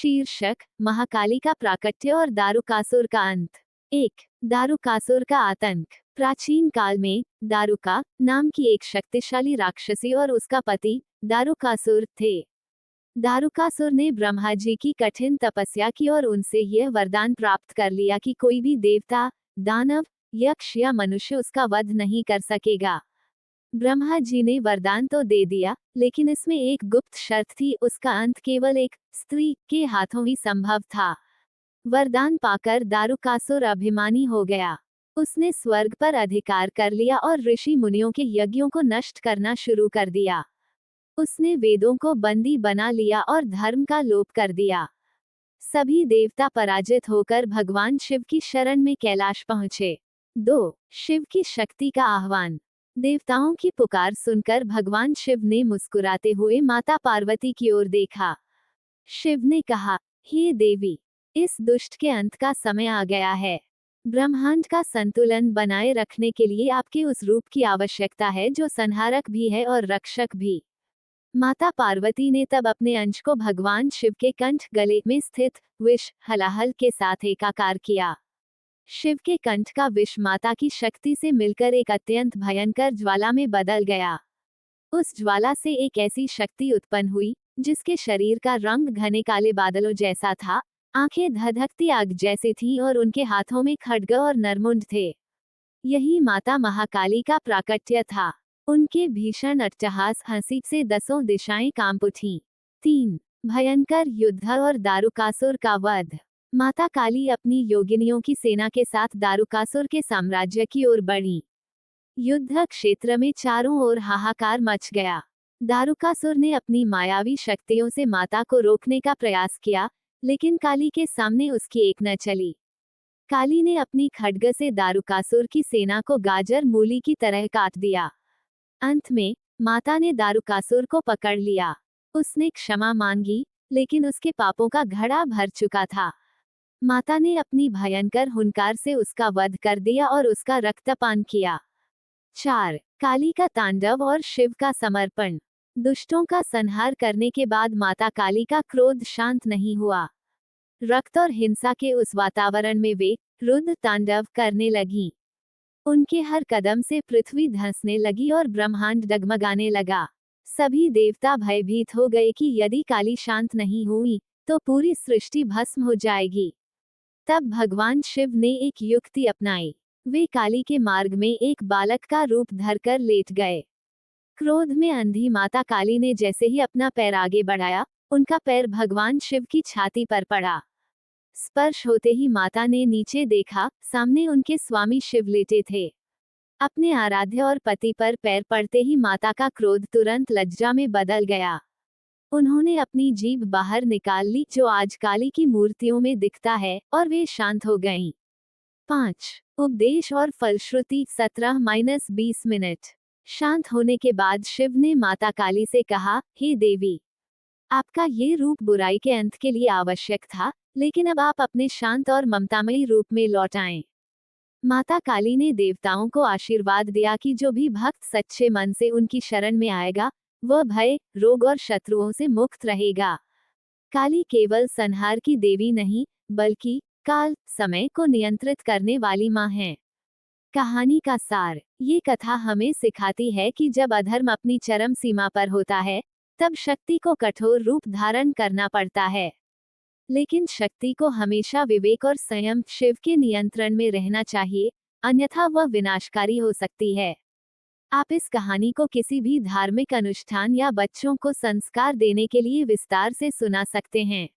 शीर्षक महाकाली का प्राकट्य और दारुकासुर का अंत। 1. दारुकासुर का आतंक। प्राचीन काल में दारुका नाम की एक शक्तिशाली राक्षसी और उसका पति दारुकासुर थे। दारुकासुर ने ब्रह्मा जी की कठिन तपस्या की और उनसे यह वरदान प्राप्त कर लिया कि कोई भी देवता, दानव, यक्ष या मनुष्य उसका वध नहीं कर सकेगा। ब्रह्मा जी ने वरदान तो दे दिया, लेकिन इसमें एक गुप्त शर्त थी, उसका अंत केवल एक स्त्री के हाथों ही संभव था। वरदान पाकर दारुकासुर अभिमानी हो गया। उसने स्वर्ग पर अधिकार कर लिया और ऋषि मुनियों के यज्ञों को नष्ट करना शुरू कर दिया। उसने वेदों को बंदी बना लिया और धर्म का लोप कर दिया। सभी देवता पराजित होकर भगवान शिव की शरण में कैलाश पहुंचे। 2. शिव की शक्ति का आह्वान। देवताओं की पुकार सुनकर भगवान शिव ने मुस्कुराते हुए माता पार्वती की ओर देखा। शिव ने कहा, हे देवी, इस दुष्ट के अंत का समय आ गया है। ब्रह्मांड का संतुलन बनाए रखने के लिए आपके उस रूप की आवश्यकता है जो संहारक भी है और रक्षक भी। माता पार्वती ने तब अपने अंश को भगवान शिव के कंठ गले में स्थित विष हलाहल के साथ एकाकार किया। शिव के कंठ का विष माता की शक्ति से मिलकर एक अत्यंत भयंकर ज्वाला में बदल गया। उस ज्वाला से एक ऐसी शक्ति उत्पन्न हुई जिसके शरीर का रंग घने काले बादलों जैसा था, आंखें धधकती आग जैसी थीं और उनके हाथों में खड्ग और नरमुंड थे। यही माता महाकाली का प्राकट्य था। उनके भीषण अट्टहास हंसी से 10 दिशाएं कांप उठीं। 3. भयंकर युद्ध और दारुकासुर का वध। माता काली अपनी योगिनियों की सेना के साथ दारुकासुर के साम्राज्य की ओर बढ़ी। युद्ध क्षेत्र में चारों ओर हाहाकार मच गया। दारुकासुर ने अपनी मायावी शक्तियों से माता को रोकने का प्रयास किया, लेकिन काली के सामने उसकी एक न चली। काली ने अपनी खड्ग से दारुकासुर की सेना को गाजर मूली की तरह काट दिया। अंत में माता ने दारुकासुर को पकड़ लिया। उसने क्षमा मांगी, लेकिन उसके पापों का घड़ा भर चुका था। माता ने अपनी भयंकर हुंकार से उसका वध कर दिया और उसका रक्तपान किया। 4. काली का तांडव और शिव का समर्पण। दुष्टों का संहार करने के बाद माता काली का क्रोध शांत नहीं हुआ। रक्त और हिंसा के उस वातावरण में वे रुद्र तांडव करने लगीं। उनके हर कदम से पृथ्वी धंसने लगी और ब्रह्मांड डगमगाने लगा। सभी देवता भयभीत हो गए कि यदि काली शांत नहीं हुई तो पूरी सृष्टि भस्म हो जाएगी। तब भगवान शिव ने एक युक्ति अपनाई। वे काली के मार्ग में एक बालक का रूप धरकर लेट गए। क्रोध में अंधी माता काली ने जैसे ही अपना पैर आगे बढ़ाया, उनका पैर भगवान शिव की छाती पर पड़ा। स्पर्श होते ही माता ने नीचे देखा, सामने उनके स्वामी शिव लेटे थे। अपने आराध्य और पति पर पैर पड़ते ही माता का क्रोध तुरंत लज्जा में बदल गया। उन्होंने अपनी जीभ बाहर निकाल ली, जो आज काली की मूर्तियों में दिखता है, और वे शांत हो गईं। 5. उपदेश और फलश्रुति 17-20 मिनट। शांत होने के बाद शिव ने माता काली से कहा, हे देवी, आपका ये रूप बुराई के अंत के लिए आवश्यक था, लेकिन अब आप अपने शांत और ममतामयी रूप में लौट आएं। माता काली ने देवताओं को आशीर्वाद दिया कि जो भी भक्त सच्चे मन से उनकी शरण में आएगा, वह भय, रोग और शत्रुओं से मुक्त रहेगा। काली केवल संहार की देवी नहीं, बल्कि काल, समय को नियंत्रित करने वाली मां है। कहानी का सार। ये कथा हमें सिखाती है कि जब अधर्म अपनी चरम सीमा पर होता है, तब शक्ति को कठोर रूप धारण करना पड़ता है। लेकिन शक्ति को हमेशा विवेक और संयम, शिव के नियंत्रण में रहना चाहिए, अन्यथा वह विनाशकारी हो सकती है। आप इस कहानी को किसी भी धार्मिक अनुष्ठान या बच्चों को संस्कार देने के लिए विस्तार से सुना सकते हैं।